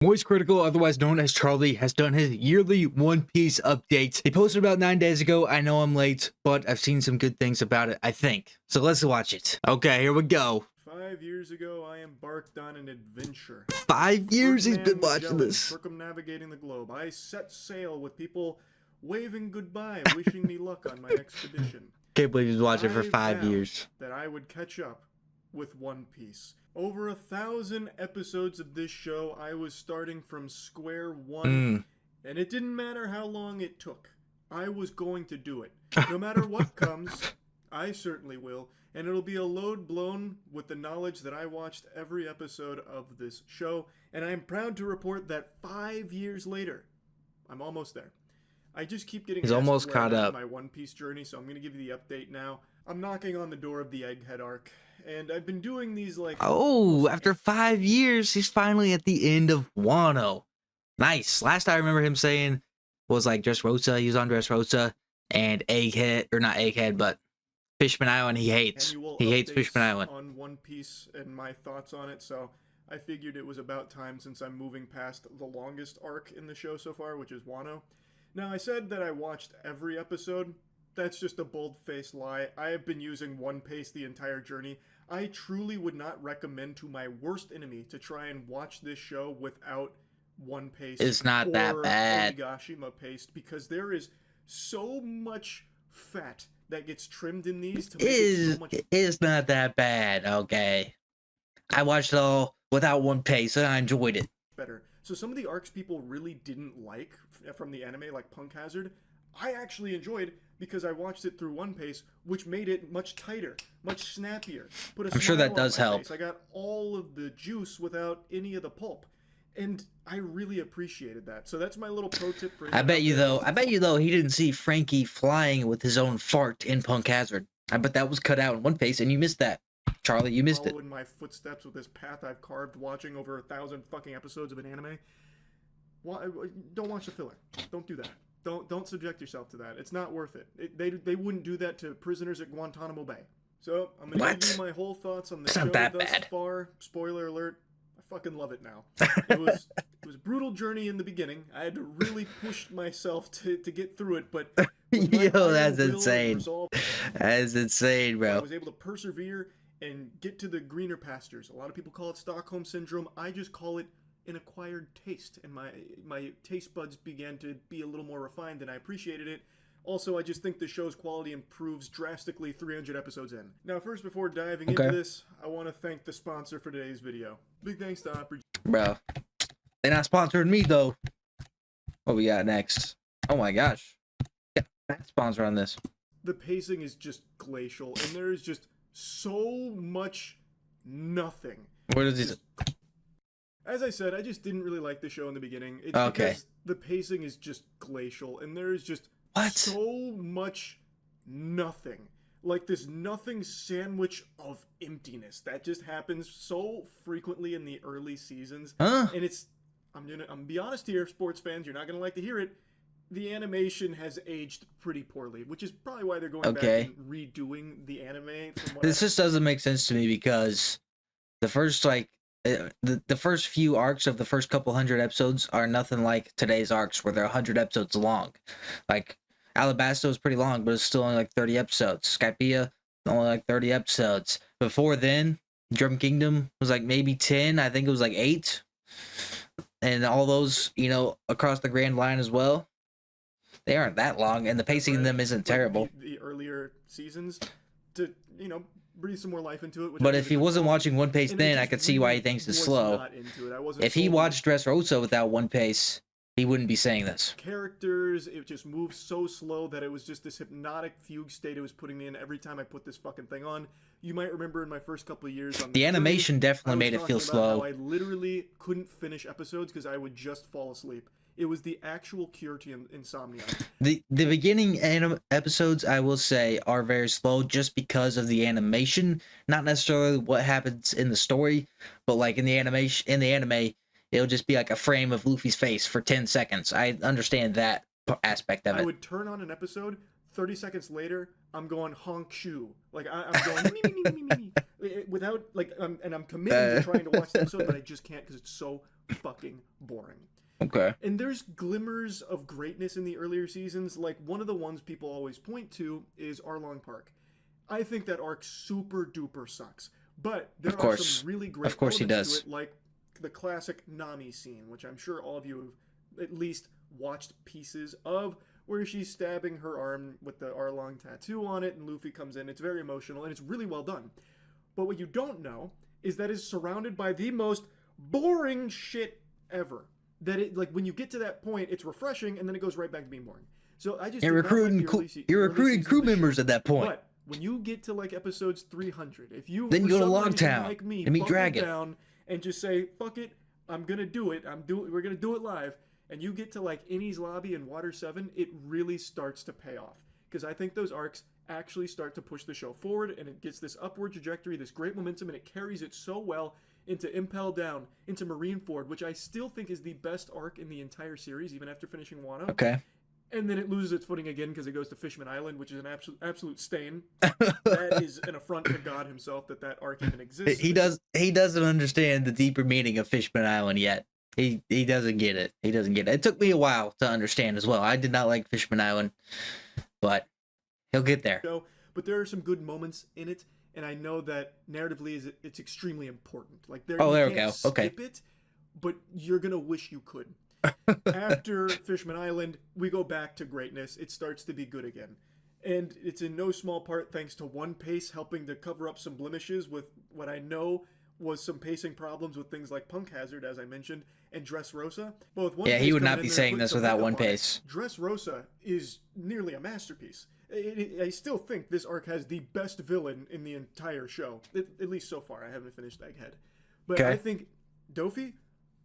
Moist Critical, otherwise known as Charlie, has done his yearly One Piece updates. He posted about 9 days ago. I know I'm late, but I've seen some good things about it, I think. So let's watch it. Okay, here we go. 5 years ago, I embarked on an adventure. 5 years he's been Ferdinand watching Magellan, this. circumnavigating the globe. I set sail with people waving goodbye, wishing me luck on my expedition. Can't believe he's watching for I 5 vowed years. that I would catch up with One Piece. Over 1,000 episodes of this show, I was starting from square one, and it didn't matter how long it took. I was going to do it. No matter what comes, I certainly will, and it'll be a load blown with the knowledge that I watched every episode of this show, and I am proud to report that 5 years later, I'm almost there. I just keep getting He's asked almost where caught I'm at up. in my One Piece journey, so I'm going to give you the update now. I'm knocking on the door of the Egghead arc, and I've been doing these like... Oh, after 5 years, he's finally at the end of Wano. Nice. Last I remember him saying was like Dressrosa. He was on Dressrosa and Egghead, or not Egghead, but Fishman Island. He hates. He hates Fishman Island. On One Piece and my thoughts on it, so I figured it was about time since I'm moving past the longest arc in the show so far, which is Wano. Now, I said that I watched every episode. That's just a bold-faced lie. I have been using One Piece the entire journey. I truly would not recommend to my worst enemy to try and watch this show without One Piece. It's not that bad. Onigashima paste, because there is so much fat that gets trimmed in these to make it so much... It's not that bad, okay. I watched it all without One Piece and I enjoyed it. Better. So some of the arcs people really didn't like from the anime, like Punk Hazard, I actually enjoyed because I watched it through One Piece, which made it much tighter, much snappier. I'm sure that does help. Face. I got all of the juice without any of the pulp, and I really appreciated that. So that's my little pro tip for. I bet you though he didn't see Frankie flying with his own fart in Punk Hazard. I bet that was cut out in One Piece, and you missed that. Charlie, you missed it. Following my footsteps with this path I've carved, watching over 1,000 fucking episodes of an anime. Don't watch the filler. Don't do that. Don't subject yourself to that. It's not worth it. They wouldn't do that to prisoners at Guantanamo Bay. So I'm gonna give you my whole thoughts on the show thus far. Spoiler alert. I fucking love it now. It was a brutal journey in the beginning. I had to really push myself to get through it, but yo, that's insane. That's insane, bro. I was able to persevere and get to the greener pastures. A lot of people call it Stockholm Syndrome. I just call it an acquired taste, and my taste buds began to be a little more refined, and I appreciated it. Also, I just think the show's quality improves drastically 300 episodes in. Now, first, before diving into this, I want to thank the sponsor for today's video. Big thanks to Opry. Bro, they're not sponsoring me, though. What we got next? Oh my gosh. Yeah, sponsor on this. The pacing is just glacial, and there is just so much nothing. What is this? As I said, I just didn't really like the show in the beginning. It's okay. Because the pacing is just glacial, and there is just so much nothing. Like this nothing sandwich of emptiness that just happens so frequently in the early seasons. And it's, I'm gonna be honest here, sports fans, you're not gonna like to hear it. The animation has aged pretty poorly, which is probably why they're going back and redoing the anime. This just doesn't make sense to me because the first the first few arcs of the first couple hundred episodes are nothing like today's arcs where they're 100 episodes long. Like Alabasta was pretty long, but it's still only like 30 episodes. Skypiea only like 30 episodes. Before then, Drum Kingdom was like maybe 10. I think it was like 8. And all those, you know, across the Grand Line as well. They aren't that long, and the pacing in them isn't terrible. The earlier seasons to, you know, breathe some more life into it. But if he wasn't watching One Piece then, I could see why he thinks it's slow. If he watched Dressrosa without One Piece, he wouldn't be saying this. Characters, it just moved so slow that it was just this hypnotic fugue state it was putting me in every time I put this fucking thing on. You might remember in my first couple of years on the animation definitely made it feel slow. I literally couldn't finish episodes because I would just fall asleep. It was the actual cure to insomnia. The beginning episodes, I will say, are very slow just because of the animation, not necessarily what happens in the story, but like in the anime, it'll just be like a frame of Luffy's face for 10 seconds. I understand that aspect of it. I would turn on an episode, 30 seconds later, I'm going honk shoe. Like I'm going me without like, and I'm committing to trying to watch the episode, but I just can't because it's so fucking boring. Okay. And there's glimmers of greatness in the earlier seasons. Like, one of the ones people always point to is Arlong Park. I think that arc super duper sucks. But there are some really great elements to it, like the classic Nami scene, which I'm sure all of you have at least watched pieces of, where she's stabbing her arm with the Arlong tattoo on it, and Luffy comes in. It's very emotional, and it's really well done. But what you don't know is that it's surrounded by the most boring shit ever. That it, like, when you get to that point, it's refreshing, and then it goes right back to being boring. So I just you're recruiting crew members at that point. But when you get to like episodes 300, if you then you go to Logtown like me, and meet Dragon down and just say fuck it, I'm gonna do it. We're gonna do it live. And you get to like Enies Lobby and Water 7, it really starts to pay off. Because I think those arcs actually start to push the show forward, and it gets this upward trajectory, this great momentum, and it carries it so well into Impel Down, into Marineford, which I still think is the best arc in the entire series, even after finishing Wano. Okay. And then it loses its footing again because it goes to Fishman Island, which is an absolute stain. That is an affront to God himself that arc even exists. He doesn't understand the deeper meaning of Fishman Island yet. He doesn't get it. He doesn't get it. It took me a while to understand as well. I did not like Fishman Island, but he'll get there. But there are some good moments in it, and I know that narratively it's extremely important. Like there we go. Skip it, but you're gonna wish you could. After Fishman Island, we go back to greatness. It starts to be good again. And it's in no small part thanks to One Piece helping to cover up some blemishes with what I know was some pacing problems with things like Punk Hazard, as I mentioned, and Dressrosa. Both One Piece he would not be saying this without One Piece. Dressrosa is nearly a masterpiece. I still think this arc has the best villain in the entire show, at least so far. I haven't finished Egghead. But I think Dofi,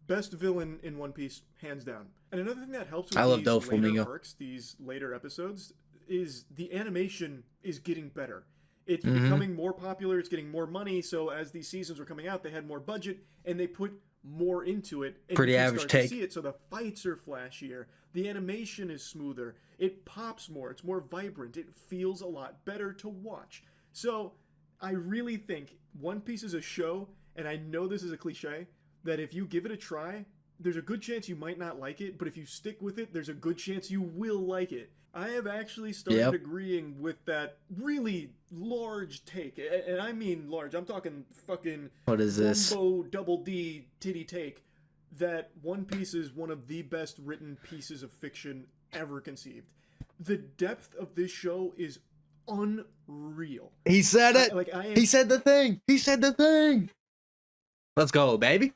best villain in One Piece, hands down. And another thing that helps with these later arcs, these later episodes, is the animation is getting better. It's becoming more popular, it's getting more money, so as these seasons were coming out, they had more budget, and they put more into it. And pretty average take. See it, so the fights are flashier, the animation is smoother, it pops more, it's more vibrant, it feels a lot better to watch. So I really think One Piece is a show, and I know this is a cliche, that if you give it a try, there's a good chance you might not like it, but if you stick with it, there's a good chance you will like it. I have actually started agreeing with that really large take, and I mean large. I'm talking fucking what is this? Jumbo double D titty take. That One Piece is one of the best written pieces of fiction ever conceived. The depth of this show is unreal. He said it. He said the thing. He said the thing. Let's go, baby.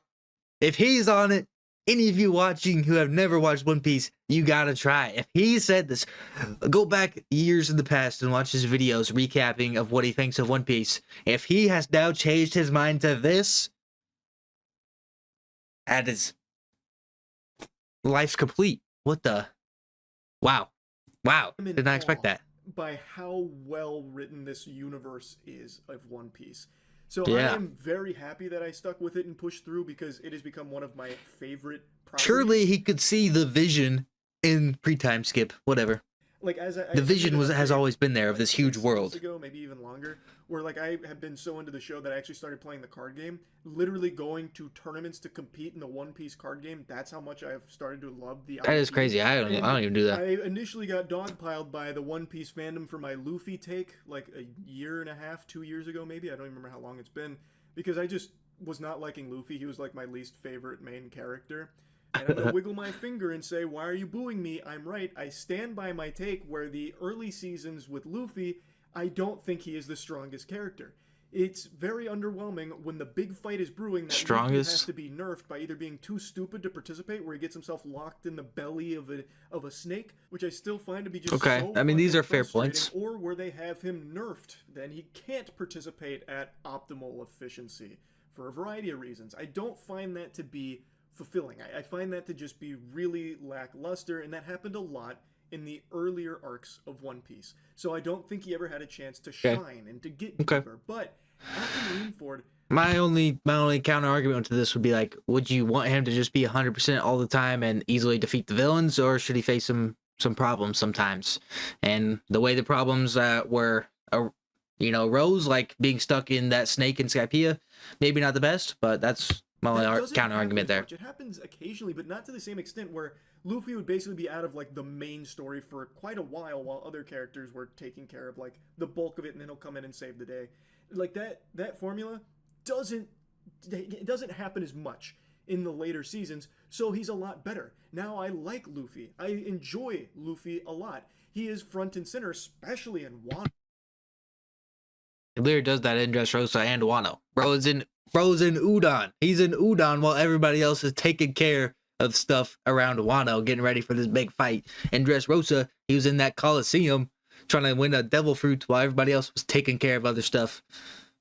If he's on it, any of you watching who have never watched One Piece, you gotta try. If he said this, go back years in the past and watch his videos recapping of what he thinks of One Piece. If he has now changed his mind to this, that is life's complete. What the? Wow. Did not expect that. By how well written this universe is of One Piece. So I am very happy that I stuck with it and pushed through because it has become one of my favorite properties. Surely he could see the vision in pre-time skip, whatever. Like the vision has always been there of this huge world. Ago, maybe even longer, where like I have been so into the show that I actually started playing the card game, literally going to tournaments to compete in the One Piece card game. That's how much I've started to love the. That is crazy. I don't even do that. I initially got dogpiled by the One Piece fandom for my Luffy take, like a year and a half, 2 years ago, maybe. I don't even remember how long it's been, because I just was not liking Luffy. He was like my least favorite main character. And I'm gonna wiggle my finger and say, why are you booing me? I'm right. I stand by my take where the early seasons with Luffy, I don't think he is the strongest character. It's very underwhelming when the big fight is brewing that Luffy has to be nerfed by either being too stupid to participate, where he gets himself locked in the belly of a snake, which I still find to be just so I mean, these are fair points. Or where they have him nerfed, then he can't participate at optimal efficiency for a variety of reasons. I don't find that to be fulfilling. I find that to just be really lackluster, and that happened a lot in the earlier arcs of One Piece. So I don't think he ever had a chance to shine and to get deeper. But after Marineford, my only counter argument to this would be like, would you want him to just be 100% all the time and easily defeat the villains, or should he face some problems sometimes? And the way the problems rose, like being stuck in that snake in Skypiea, maybe not the best, but that's my That only doesn't counter happen argument as there. much. It happens occasionally, but not to the same extent where Luffy would basically be out of like the main story for quite a while other characters were taking care of like the bulk of it, and then he'll come in and save the day. Like that formula doesn't it doesn't happen as much in the later seasons, so he's a lot better. Now I like Luffy. I enjoy Luffy a lot. He is front and center, especially in Wano. He literally does that in Dressrosa and Wano. Bro's in Udon. He's in Udon while everybody else is taking care of stuff around Wano, getting ready for this big fight. In Dressrosa, he was in that Coliseum trying to win a devil fruit while everybody else was taking care of other stuff.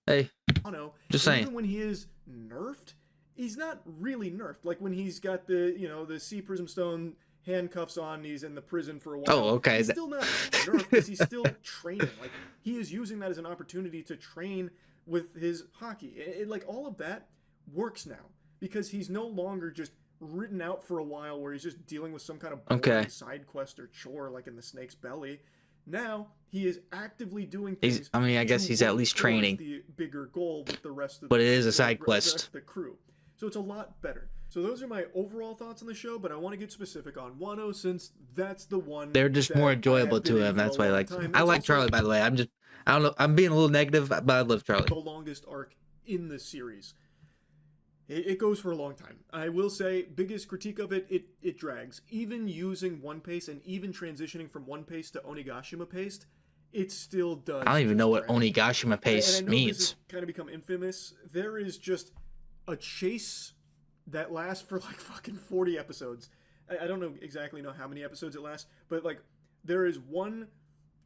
Hey, Wano, just saying. Even when he is nerfed, he's not really nerfed. Like when he's got the Sea Prism Stone handcuffs on, he's in the prison for a while. Oh, okay. He's still not nerfed because he's still training. Like he is using that as an opportunity to train with his haki. Like all of that works now because he's no longer just written out for a while where he's just dealing with some kind of boring side quest or chore like in the snake's belly. Now he is actively doing things. I guess he's at least training. The bigger goal with the rest of but it is a side quest. The crew. So it's a lot better. So those are my overall thoughts on the show, but I want to get specific on Wano since that's the one. They're just more enjoyable to him. That's why I like. I like Charlie, by the way. I don't know. I'm being a little negative, but I love Charlie. The longest arc in the series. It goes for a long time. I will say, biggest critique of it drags. Even using One Piece and even transitioning from One Piece to Onigashima paste, it still does. I don't even know what Onigashima paste means. This has kind of become infamous. There is just a chase that lasts for like fucking 40 episodes. I don't exactly know how many episodes it lasts, but like there is one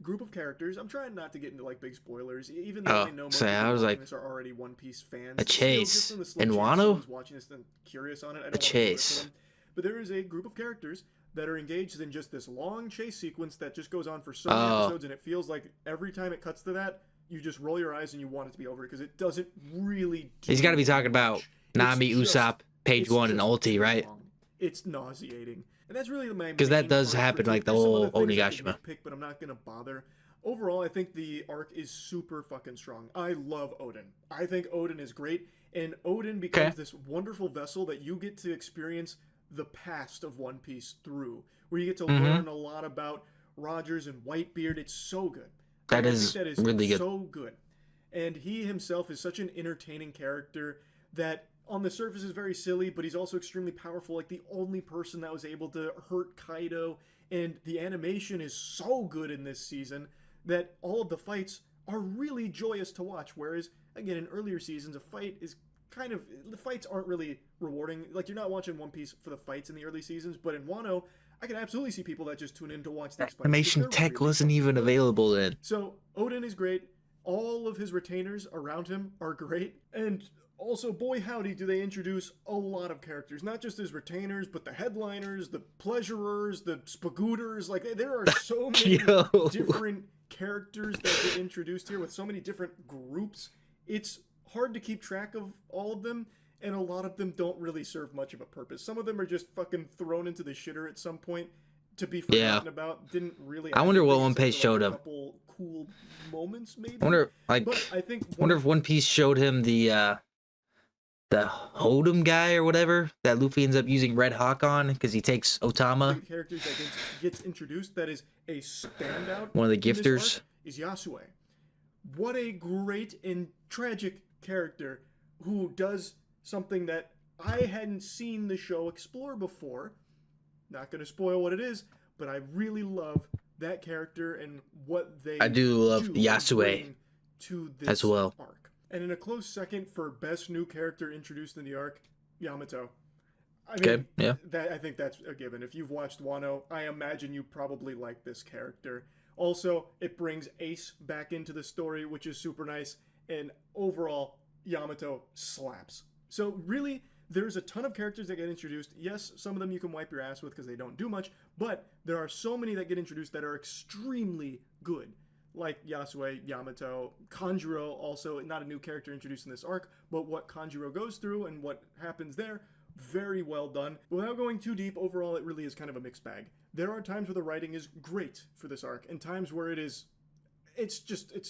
group of characters. I'm trying not to get into like big spoilers, even though I know most of this are already One Piece fans. A chase in Wano. Watching this and curious on it. I don't a chase. But there is a group of characters that are engaged in just this long chase sequence that just goes on for so many episodes, and it feels like every time it cuts to that, you just roll your eyes and you want it to be over because it doesn't really. He's got to be talking about Nami, Usopp, Page 1, and Ulti, right? It's nauseating. And that's really my because that does happen like the whole Onigashima. But I'm not gonna bother. Overall, I think the arc is super fucking strong. I love Odin. I think Odin is great, and Odin becomes this wonderful vessel that you get to experience the past of One Piece through, where you get to learn a lot about Rogers and Whitebeard. It's so good. That is really good. So good. And he himself is such an entertaining character that on the surface is very silly, but he's also extremely powerful, like the only person that was able to hurt Kaido, and the animation is so good in this season that all of the fights are really joyous to watch, whereas, again, in earlier seasons, the fights aren't really rewarding. Like, you're not watching One Piece for the fights in the early seasons, but in Wano, I can absolutely see people that just tune in to watch these fights. Animation tech wasn't even available then. So, Odin is great. All of his retainers around him are great, and also, boy howdy, do they introduce a lot of characters. Not just his retainers, but the headliners, the pleasurers, the spagooters. Like, there are so many different characters that get introduced here with so many different groups. It's hard to keep track of all of them, and a lot of them don't really serve much of a purpose. Some of them are just fucking thrown into the shitter at some point to be forgotten about. Didn't really. I wonder what One Piece showed him. A couple cool moments, maybe. I wonder if One Piece showed him the Hodum guy or whatever that Luffy ends up using Red Hawk on because he takes Otama. Characters that gets introduced that is a standout. One of the gifters is Yasue. What a great and tragic character who does something that I hadn't seen the show explore before. Not going to spoil what it is, but I really love that character and what they. I do love Yasue to this as well. Arc. And in a close second for best new character introduced in the arc, Yamato. I mean, I think that's a given. If you've watched Wano, I imagine you probably like this character. Also, it brings Ace back into the story, which is super nice. And overall, Yamato slaps. So really, there's a ton of characters that get introduced. Yes, some of them you can wipe your ass with because they don't do much, but there are so many that get introduced that are extremely good. Like Yasue, Yamato, Kanjuro, also not a new character introduced in this arc, but what Kanjuro goes through and what happens there, very well done. Without going too deep, overall it really is kind of a mixed bag. There are times where the writing is great for this arc, and times where it's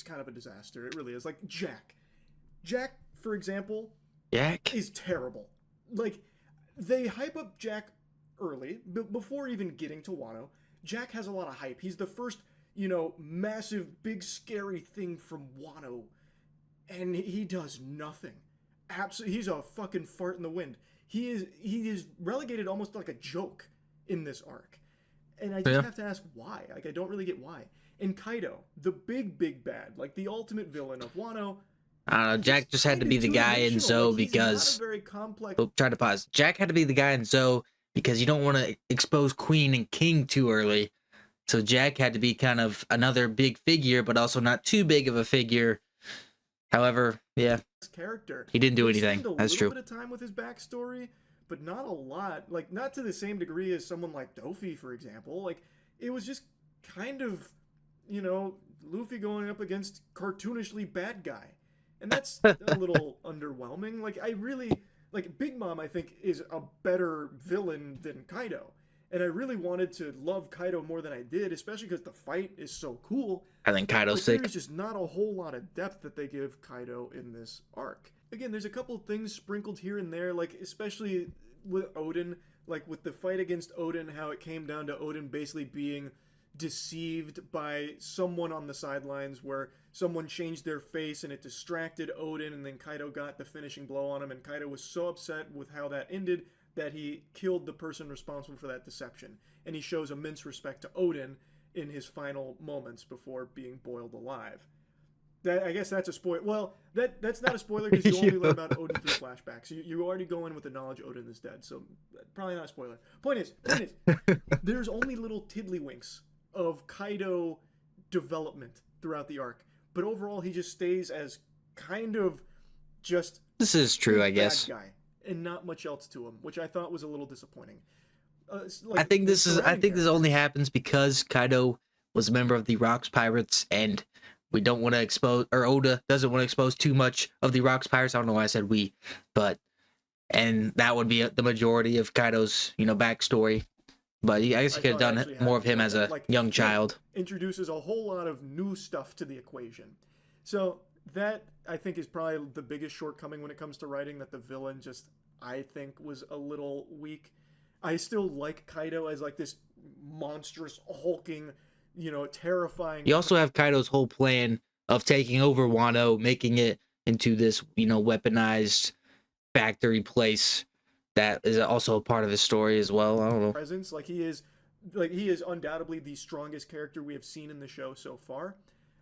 kind of a disaster. It really is. Like Jack, for example, is terrible. like they hype up Jack early, before even getting to Wano. Jack has a lot of hype. He's the first, massive, big, scary thing from Wano, and he does nothing. Absolutely, he's a fucking fart in the wind. He is relegated almost like a joke in this arc, and I just have to ask why. Like, I don't really get why. And Kaido, the big bad, like the ultimate villain of Wano. I don't know. Jack just had to be the guy in Zou because. Very complex. Oh, try to pause. Jack had to be the guy in Zou because you don't want to expose Queen and King too early. So Jack had to be kind of another big figure, but also not too big of a figure. However, yeah, character. He didn't do anything. That's true. A little bit of time with his backstory, but not a lot. Like, not to the same degree as someone like Dofi, for example. Like, it was just kind of, Luffy going up against cartoonishly bad guy. And that's a little underwhelming. Like, Big Mom, I think, is a better villain than Kaido. And I really wanted to love Kaido more than I did, especially because the fight is so cool. I think Kaido's sick. There's just not a whole lot of depth that they give Kaido in this arc. Again, there's a couple of things sprinkled here and there, like especially with Oden, like with the fight against Oden, how it came down to Oden basically being deceived by someone on the sidelines, where someone changed their face and it distracted Oden, and then Kaido got the finishing blow on him, and Kaido was so upset with how that ended that he killed the person responsible for that deception. And he shows immense respect to Oden in his final moments before being boiled alive. I guess that's a spoiler. Well, that's not a spoiler because you only learn about Oden through flashbacks. You already go in with the knowledge Oden is dead, so probably not a spoiler. Point is, there's only little tiddlywinks of Kaido development throughout the arc, but overall he just stays as kind of just this is true, I guess, guy, and not much else to him, which I thought was a little disappointing. I think this only happens because Kaido was a member of the Rocks Pirates, and we don't want to expose, or Oda doesn't want to expose too much of the Rocks Pirates. I don't know why I said we, and that would be the majority of Kaido's, backstory. But I guess he could have done more of him as a young child. Introduces a whole lot of new stuff to the equation. So that, I think, is probably the biggest shortcoming when it comes to writing, that the villain just, I think, was a little weak. I still like Kaido as like this monstrous, hulking, terrifying. You also have Kaido's whole plan of taking over Wano, making it into this, weaponized factory place. That is also a part of his story as well. I don't know. Presence, he is undoubtedly the strongest character we have seen in the show so far.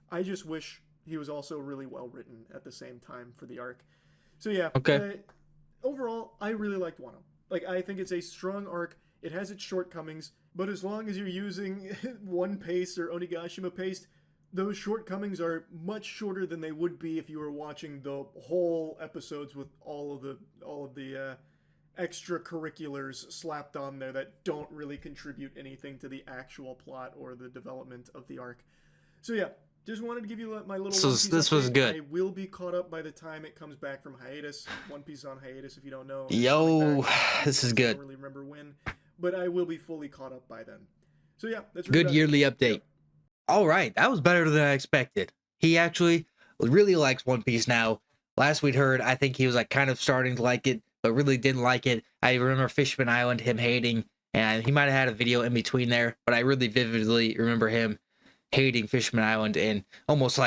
I just wish he was also really well written at the same time for the arc. So yeah. Okay. Overall, I really liked Wano. I think it's a strong arc. It has its shortcomings, but as long as you're using One Piece or Onigashima paste, those shortcomings are much shorter than they would be if you were watching the whole episodes with all of the extracurriculars slapped on there that don't really contribute anything to the actual plot or the development of the arc. So yeah, just wanted to give you my little. This was good. I will be caught up by the time it comes back from hiatus. One Piece is on hiatus, if you don't know. Yo, this is good. I don't really remember when, but I will be fully caught up by then. So yeah, that's good yearly update. Yep. All right, that was better than I expected. He actually really likes One Piece now. Last we'd heard, I think he was kind of starting to like it, but really didn't like it. I remember Fishman Island, him hating, and he might have had a video in between there, but I really vividly remember him hating Fishman Island and almost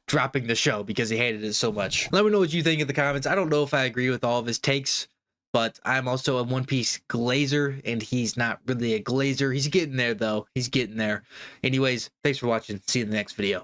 dropping the show because he hated it so much. Let me know what you think in the comments. I don't know if I agree with all of his takes, but I'm also a One Piece glazer, and he's not really a glazer. He's getting there, though. He's getting there. Anyways, thanks for watching. See you in the next video.